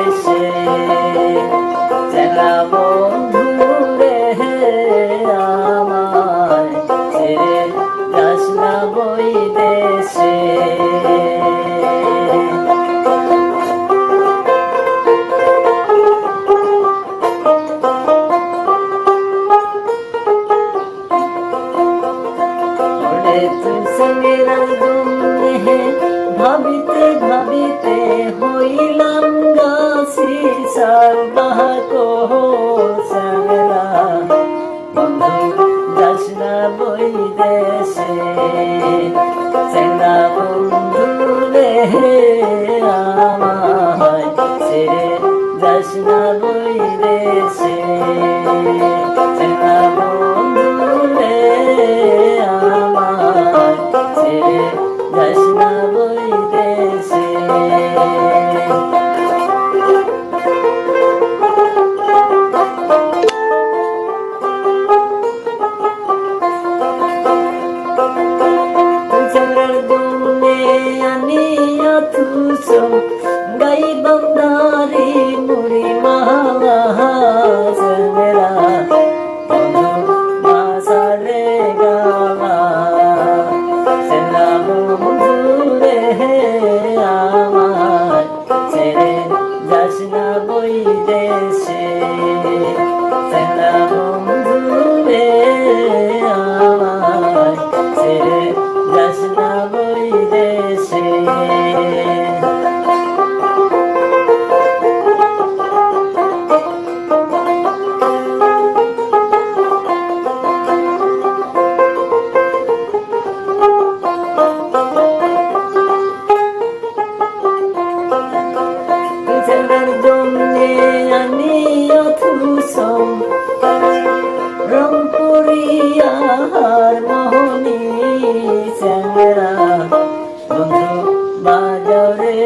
দেশে চেনা বন্ধু রে আমায় ছেড়ে যাস না বই দেশে তুই সঙ্গেরা দুমে ভাবিতে ভাবিতে হইলাম গাছি সারবাহকো সঙ্গেরা বন্ধু যাস না বই দেশে চেনা বন্ধু রে আমায় ছেড়ে যাস না বই দেশে চেনা বন্ধু রে যাস না বই দেশে চন্দ্রের দুনে আনিয়া তুস গাই বন্দারি মুড়ি মালা চন্দ্রা মাসারে গালা আমায় ছেড়ে যাস না বই দেশে চেনা বন্ধু রে আমায় ছেড়ে যাস না বই দেশে চেনার জন্যে আনিয়া তুসম রংপুরিয়ার মোহনী চেংরা বন্ধু বাজারে